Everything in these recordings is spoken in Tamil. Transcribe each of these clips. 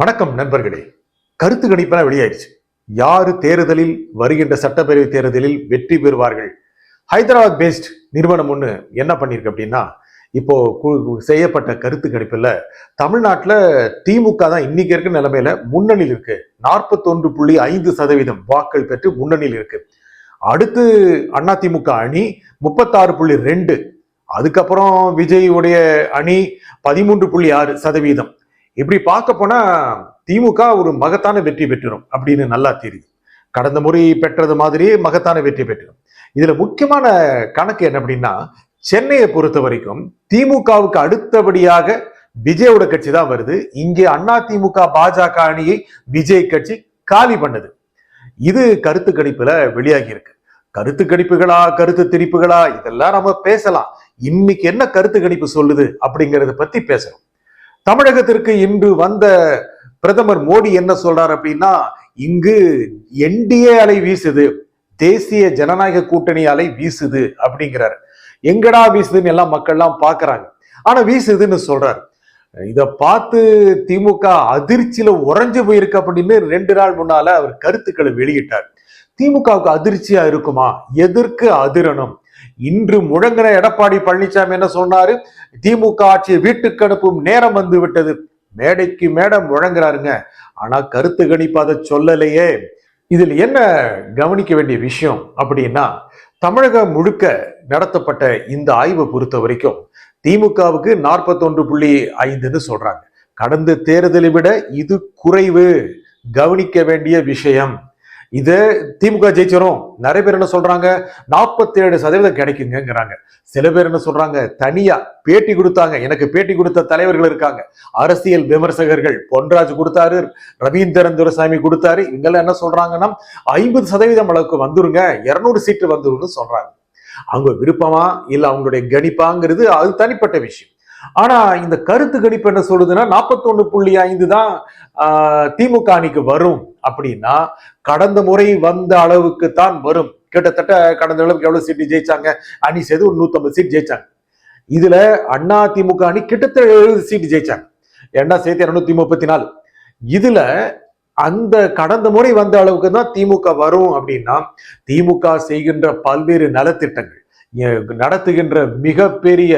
வணக்கம் நண்பர்களே. கருத்து கணிப்பெல்லாம் வெளியாயிடுச்சு. யாரு தேர்தலில் வருகின்ற சட்டப்பேரவை தேர்தலில் வெற்றி பெறுவார்கள்? ஹைதராபாத் பேஸ்ட் நிறுவனம் ஒண்ணு என்ன பண்ணிருக்கு அப்படின்னா, இப்போ செய்யப்பட்ட கருத்து கணிப்புல தமிழ்நாட்டில் திமுக தான் இன்னைக்கு இருக்க நிலைமையில முன்னணியில் இருக்கு. 41.5% வாக்கள் பெற்று முன்னணியில் இருக்கு. அடுத்து அதிமுக அணி 36.2, அதுக்கப்புறம் விஜய் உடைய அணி 13.6%. இப்படி பார்க்க போனா திமுக ஒரு மகத்தான வெற்றி பெற்றிடும் அப்படின்னு நல்லா தெரியுது. கடந்த முறை பெற்றது மாதிரியே மகத்தான வெற்றி பெற்றிடும். இதுல முக்கியமான கணக்கு என்ன அப்படின்னா, சென்னையை பொறுத்த வரைக்கும் திமுகவுக்கு அடுத்தபடியாக விஜயோட கட்சி தான் வருது. இங்கே அதிமுக பாஜக அணியை விஜய் கட்சி காலி பண்ணுது. இது கருத்து கணிப்புல வெளியாகி இருக்கு. கருத்து கணிப்புகளா கருத்து திணிப்புகளா இதெல்லாம் நம்ம பேசலாம். இன்னைக்கு என்ன கருத்து கணிப்பு சொல்லுது அப்படிங்கறத பத்தி பேசணும். தமிழகத்திற்கு இன்று வந்த பிரதமர் மோடி என்ன சொல்றார் அப்படின்னா, இங்கு என்டிஏ அலை வீசுது, தேசிய ஜனநாயக கூட்டணி அலை வீசுது அப்படிங்கிறாரு. எங்கடா வீசுதுன்னு எல்லாம் மக்கள்லாம் பாக்குறாங்க. ஆனா வீசுதுன்னு சொல்றாரு. இத பார்த்து திமுக அதிர்ச்சியில உறைஞ்சு போயிருக்கு அப்படின்னு 2 நாள் முன்னால அவர் கருத்துக்களை வெளியிட்டார். திமுகவுக்கு அதிர்ச்சியா இருக்குமா? எதற்கு அதிரணும்? இன்று முழங்கின எடப்பாடி பழனிசாமி என்ன சொன்னாரு? திமுக ஆட்சியை வீட்டுக்கு அனுப்பும் நேரம் வந்து விட்டது. மேடைக்கு மேடம் முழங்குறாருங்க. ஆனா கருத்து கணிப்பு அதை சொல்லலையே. இதில் என்ன கவனிக்க வேண்டிய விஷயம் அப்படின்னா, தமிழகம் முழுக்க நடத்தப்பட்ட இந்த ஆய்வை பொறுத்த வரைக்கும் திமுகவுக்கு 41.5 சொல்றாங்க. கடந்த தேர்தலை விட இது குறைவு. கவனிக்க வேண்டிய விஷயம். இது திமுக ஜெயிச்சிரும். நிறைய பேர் என்ன சொல்றாங்க, 47% கிடைக்குங்கிறாங்க. சில பேர் என்ன சொல்றாங்க, தனியா பேட்டி கொடுத்தாங்க. எனக்கு பேட்டி கொடுத்த தலைவர்கள் இருக்காங்க, அரசியல் விமர்சகர்கள். பொன்ராஜ் கொடுத்தாரு, ரவீந்திரன் துரைசாமி கொடுத்தாரு. இவங்கெல்லாம் என்ன சொல்றாங்கன்னா 50% அளவுக்கு வந்துருங்க, 200 சீட்டு வந்துருன்னு சொல்றாங்க. அவங்க விருப்பமா இல்ல அவங்களுடைய கணிப்பாங்கிறது அது தனிப்பட்ட விஷயம். ஆனா இந்த கருத்து கணிப்பு என்ன சொல்லுதுன்னா 41.5 தான் திமுக அணிக்கு வரும் அப்படின்னா, கடந்த முறை வந்த அளவுக்கு தான் வரும். கிட்டத்தட்ட கடந்த அளவுக்கு எவ்வளவு சீட்டு ஜெயிச்சாங்க? அணி சேர்த்து ஒரு 150 சீட் ஜெயிச்சாங்க. இதுல அதிமுக அணி கிட்டத்தட்ட 70 சீட் ஜெயிச்சாங்க. ஏன்னா சேர்த்து 234. இதுல அந்த கடந்த முறை வந்த அளவுக்கு தான் திமுக வரும் அப்படின்னா, திமுக செய்கின்ற பல்வேறு நலத்திட்டங்கள், நடத்துகின்ற மிகப்பெரிய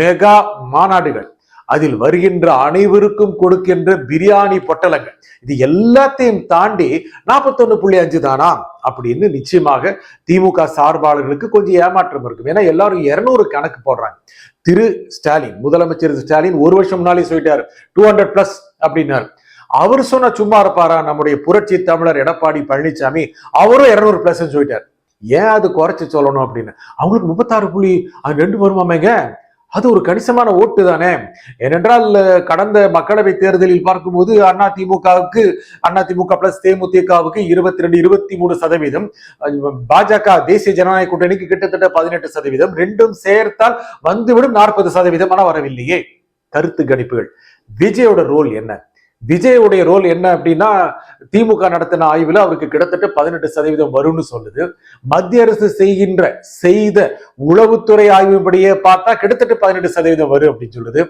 மெகா மாநாடுகள், அதில் வருகின்ற அனைவருக்கும் கொடுக்கின்ற பிரியாணி பொட்டலங்கள், இது எல்லாத்தையும் தாண்டி 41.5 தானா அப்படின்னு நிச்சயமாக திமுக சார்பாளர்களுக்கு கொஞ்சம் ஏமாற்றம் இருக்கும். ஏன்னா எல்லாரும் 200 கணக்கு போடுறாங்க. திரு ஸ்டாலின், முதலமைச்சர் ஸ்டாலின் 1 வருஷம் முன்னாலே சொல்லிட்டாரு 200+ அப்படின்னாரு. அவர் சொன்ன சும்மா இருப்பாரா? நம்முடைய புரட்சி தமிழர் எடப்பாடி பழனிசாமி அவரும் 200+ சொல்லிட்டாரு. ஏன் அது குறைச்சு சொல்லணும் அப்படின்னு? அவங்களுக்கு 36.2 வருமாமேங்க. அது ஒரு கணிசமான ஓட்டு தானே. ஏனென்றால் கடந்த மக்களவை தேர்தலில் பார்க்கும்போது அதிமுக பிளஸ் தேமுதிகவுக்கு 22-23%, பாஜக தேசிய ஜனநாயக கூட்டணிக்கு கிட்டத்தட்ட 18%, ரெண்டும் சேர்த்தால் வந்துவிடும் 40%. ஆனா வரவில்லையே. கருத்து கணிப்புகள். விஜயோட ரோல் என்ன? விஜயோடைய ரோல் என்ன அப்படின்னா, திமுக நடத்தின ஆய்வுல அவருக்கு கிட்டத்தட்ட 18% வரும்னு சொல்லுது. மத்திய அரசு செய்த உளவுத்துறை ஆய்வுபடியே பார்த்தா கிட்டத்தட்ட 18% வரும் அப்படின்னு சொல்லுது.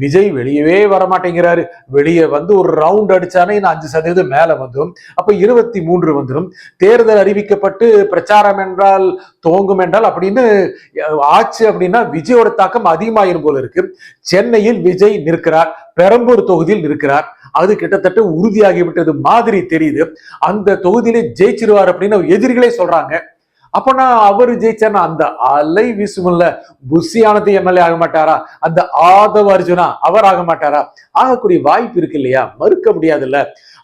விஜய் வெளியவே வரமாட்டேங்கிறாரு. வெளியே வந்து ஒரு ரவுண்ட் அடிச்சானே 5% மேல வந்துடும். அப்ப 23 வந்துடும். தேர்தல் அறிவிக்கப்பட்டு பிரச்சாரம் என்றால் துவங்கும் என்றால் அப்படின்னு ஆச்சு அப்படின்னா விஜயோட தாக்கம் அதிகமாயிரும் போல இருக்கு. சென்னையில் விஜய் நிற்கிறார், பெரம்பூர் தொகுதியில் நிற்கிறார். அது கிட்டத்தட்ட உறுதியாகிவிட்டது மாதிரி தெரியுது. அந்த தொகுதியிலே ஜெயிச்சிருவார் அப்படின்னு எதிரிகளே சொல்றாங்க. அப்பனா அவரு ஜெயிச்சார்னா அந்த அலை வீசுமில்ல, புஷியானது எம்எல்ஏ ஆக மாட்டாரா? அந்த ஆதவ அர்ஜுனா அவர் ஆக மாட்டாரா? ஆகக்கூடிய வாய்ப்பு இருக்கு இல்லையா? மறுக்க முடியாதுல்ல.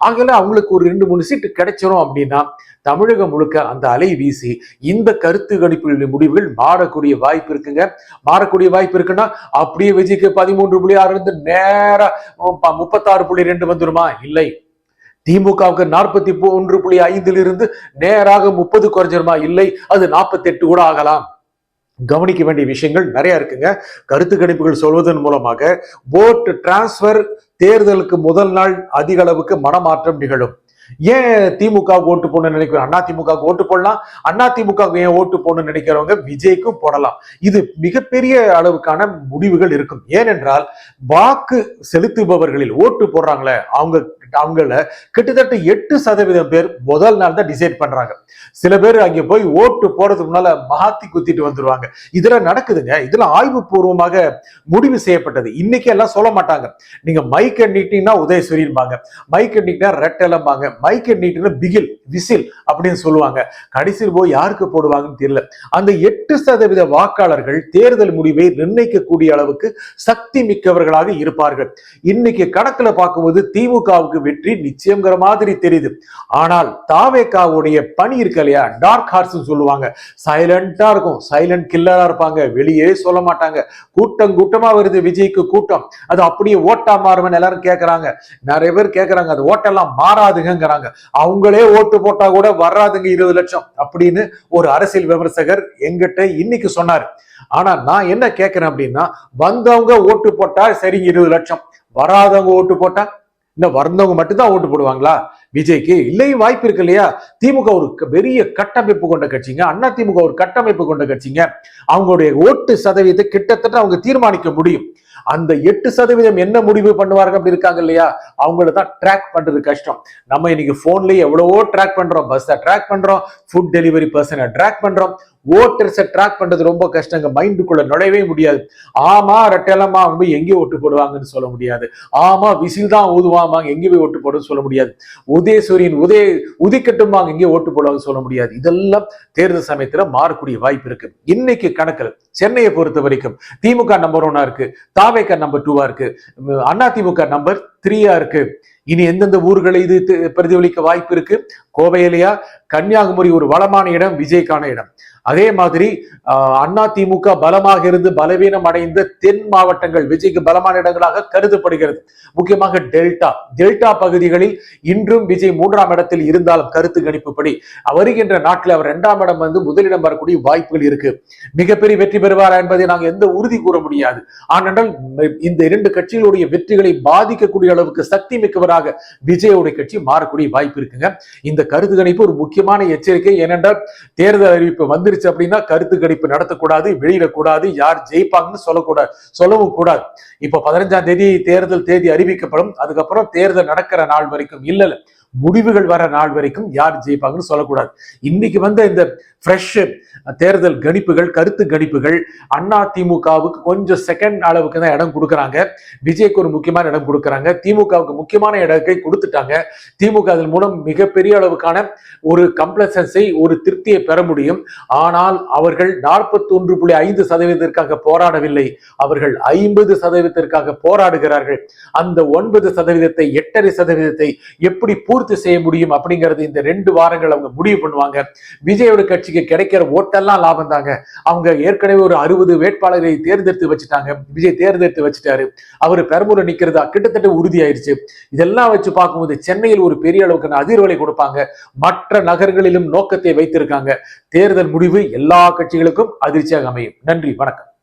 ஆகல அவங்களுக்கு ஒரு 2-3 சீட்டு கிடைச்சிரும் அப்படின்னா தமிழகம் முழுக்க அந்த அலை வீசி இந்த கருத்து கணிப்பு முடிவுகள் மாறக்கூடிய வாய்ப்பு இருக்குங்க. மாறக்கூடிய வாய்ப்பு இருக்குன்னா அப்படியே விஜய்க்கு 13.6 இருந்து நேரா 36.2 வந்துருமா? இல்லை. திமுகவுக்கு 41.5 இருந்து நேராக 30 குறைஞ்சிருமா? இல்லை. அது 48 கூட ஆகலாம். கவனிக்க வேண்டிய விஷயங்கள் நிறைய இருக்குங்க. கருத்து கணிப்புகள் சொல்வதன் மூலமாக ஓட்டு டிரான்ஸ்பர், தேர்தலுக்கு முதல் நாள் அதிக அளவுக்கு மனமாற்றம் நிகழும். ஏன் திமுக ஓட்டு போடணும்னு நினைக்கிறோம்? அதிமுக ஓட்டு போடலாம். அதிமுக ஏன் ஓட்டு போடணும்னு நினைக்கிறவங்க விஜய்க்கும் போடலாம். இது மிகப்பெரிய அளவுக்கான முடிவுகள் இருக்கும். ஏனென்றால் வாக்கு செலுத்துபவர்களில் ஓட்டு போடுறாங்களே அவங்க அவங்கள கிட்டத்தட்ட 8% பேர் முதல் நாள் தான் டிசைட் பண்றாங்க. சில பேர் அங்க போய் ஓட்டு போறதுக்கு முன்னால மாத்தி குத்திட்டு வந்துருவாங்க. இதெல்லாம் நடக்குதுங்க. இதெல்லாம் ஆய்வு பூர்வமாக முடிவு செய்யப்பட்டது. இன்னைக்கு எல்லாம் சொல்ல மாட்டாங்க. நீங்க மைக் நீட்டினா உதயசூரியன்பாங்க, மைக் நீட்டினா ரெட்டலம்பாங்க, மைக் நீட்டினா பிகில் விசில் அப்படின்னு சொல்லுவாங்க. கடைசியில் போய் யாருக்கு போடுவாங்கன்னு தெரியல. அந்த 8% வாக்காளர்கள் தேர்தல் முடிவை நிர்ணயிக்கக்கூடிய அளவுக்கு சக்தி மிக்கவர்களாக இருப்பார்கள். இன்னைக்கு கணக்குல பார்க்கும்போது திமுகவுக்கு வெற்றி நிச்சயங்கிற மாதிரி தெரியுது. ஆனால் தாவேகாவுடைய பணி இருக்கு இல்லையா, டார்க் ஹார்ஸ் சொல்லுவாங்க, சைலண்டா இருக்கும், சைலண்ட் கில்லரா இருப்பாங்க, வெளியே சொல்ல மாட்டாங்க. கூட்டம் கூட்டமா வருது விஜய்க்கு கூட்டம், அது அப்படியே ஓட்டா மாறுவன்னு எல்லாரும் கேட்கறாங்க. நிறைய பேர் கேட்கறாங்க, அது ஓட்டெல்லாம் மாறாதுங்கிறாங்க. அவங்களே ஓட்டு போட்டா கூட வராதுங்க 20 லட்சம் அப்படின்னு ஒரு அரசியல் விமர்சகர் எங்கிட்ட இன்னைக்கு சொன்னாரு. ஆனா நான் என்ன கேட்கிறேன் அப்படின்னா, வந்தவங்க ஓட்டு போட்டா சரி 20 லட்சம், வராதவங்க ஓட்டு போட்டா இந்த வந்தவங்க மட்டும்தான் ஓட்டு போடுவாங்களா விஜய்க்கு? இல்லையும் வாய்ப்பு இருக்கு இல்லையா? திமுக ஒரு பெரிய கட்டமைப்பு கொண்ட கட்சிங்க, அண்ணா திமுக ஒரு கட்டமைப்பு கொண்ட கட்சிங்க. அவங்களுடைய ஓட்டு சதவீதத்தை கிட்டத்தட்ட அவங்க தீர்மானிக்க முடியும். அந்த 8% என்ன முடிவு பண்ணுவார்கள் அப்படி இருக்காங்க இல்லையா, அவங்கள தான் ட்ராக் பண்றது கஷ்டம். நம்ம இன்னைக்கு போன்லயே எவ்வளவோ ட்ராக் பண்றோம், பஸ்ஸை ட்ராக் பண்றோம், ஃபுட் டெலிவரி பர்சனை ட்ராக் பண்றோம். ஓட்டர்ஸை ட்ராக் பண்றது ரொம்ப கஷ்டங்க, மைண்டுக்குள்ள நுழையவே முடியாது. ஆமா ரெட்டலமா அவங்க போய் எங்கே ஓட்டு போடுவாங்கன்னு சொல்ல முடியாது, ஆமா விசில் தான் ஊதுவாங்க எங்கே போய் ஓட்டு போடுன்னு சொல்ல முடியாது, உதயசூரியன் உதிக்கட்டுமாங்க எங்கே ஓட்டு போடுவாங்கன்னு சொல்ல முடியாது. இதெல்லாம் தேர்தல் சமயத்துல மாறக்கூடிய வாய்ப்பு இருக்கு. இன்னைக்கு கணக்கில் சென்னையை பொறுத்த வரைக்கும் திமுக நம்பர் 1 இருக்கு, தாவேக நம்பர் 2 இருக்கு, அண்ணா திமுக நம்பர் 3 இருக்கு. இனி எந்தெந்த ஊர்களை இது பிரதிபலிக்க வாய்ப்பு இருக்கு? கோவையிலையா, கன்னியாகுமரி ஒரு வளமான இடம், விஜய்க்கான இடம். அதே மாதிரி அண்ணா திமுக பலமாக இருந்து பலவீனம் அடைந்த தென் மாவட்டங்கள் விஜய்க்கு பலமான இடங்களாக கருதப்படுகிறது. முக்கியமாக டெல்டா பகுதிகளில் இன்றும் விஜய் 3ஆம் இடத்தில் இருந்தாலும் கருத்து கணிப்புப்படி வருகின்ற நாட்டில் அவர் 2ஆம் இடம் வந்து முதலிடம் வரக்கூடிய வாய்ப்புகள் இருக்கு. மிகப்பெரிய வெற்றி பெறுவாரா என்பதை நாங்கள் எந்த உறுதி கூற முடியாது. ஆனால் இந்த 2 கட்சிகளுடைய வெற்றிகளை பாதிக்கக்கூடிய அளவுக்கு சக்தி மிக்கவராக விஜயோடைய கட்சி மாறக்கூடிய வாய்ப்பு இருக்குங்க. இந்த கருத்து கணிப்பு ஒரு முக்கியமான எச்சரிக்கை. ஏனென்றால் தேர்தல் அறிவிப்பு வந்துருச்சு அப்படின்னா கருத்து கணிப்பு நடத்தக்கூடாது, வெளியிடக்கூடாது, யார் ஜெயிப்பாங்கன்னு சொல்லவும் கூடாது. இப்ப 15ஆம் தேதி தேர்தல் தேதி அறிவிக்கப்படும். அதுக்கப்புறம் தேர்தல் நடக்கிற நாள் வரைக்கும் இல்ல முடிவுகள் வர நாள் வரைக்கும் யார் ஜெயிப்பாங்கன்னு சொல்லக்கூடாது. இன்னைக்கு வந்த இந்த ஃப்ரெஷ் தேர்தல் கணிப்புகள், கருத்து கணிப்புகள் அண்ணா திமுகவுக்கு கொஞ்சம் செகண்ட் அளவுக்கு தான் இடம் கொடுக்குறாங்க, விஜய்க்கு ஒரு முக்கியமான இடம் கொடுக்குறாங்க, திமுகவுக்கு முக்கியமான இடத்தை கொடுத்துட்டாங்க. திமுக அதன் மூலம் மிகப்பெரிய அளவுக்கான ஒரு கம்ப்ளசன்ஸை, ஒரு திருப்தியை பெற முடியும். ஆனால் அவர்கள் 41.5% போராடவில்லை, அவர்கள் 50% போராடுகிறார்கள். அந்த 9%, 8.5% எப்படி பூர்த்தி செய்ய முடியும் அப்படிங்கிறது இந்த 2 வாரங்கள் அவங்க முடிவு பண்ணுவாங்க. விஜயோட கட்சிக்கு கிடைக்கிற ஓட்டெல்லாம் லாபம் தாங்க. அவங்க ஏற்கனவே ஒரு 60 வேட்பாளரை தேர்ந்தெடுத்து வச்சுட்டாங்க, விஜய் தேர்ந்தெடுத்து வச்சுட்டாரு. அவர் பெரம்பூர் நிக்கிறதா கிட்டத்தட்ட உறுதி ஆயிடுச்சு. இதெல்லாம் வச்சு பார்க்கும்போது சென்னையில் ஒரு பெரிய அளவுக்கு அதிர்வலை கொடுப்பாங்க. மற்ற நகர்களிலும் நோக்கத்தை வைத்திருக்காங்க. தேர்தல் முடிவு எல்லா கட்சிகளுக்கும் அதிர்ச்சியாக அமையும். நன்றி, வணக்கம்.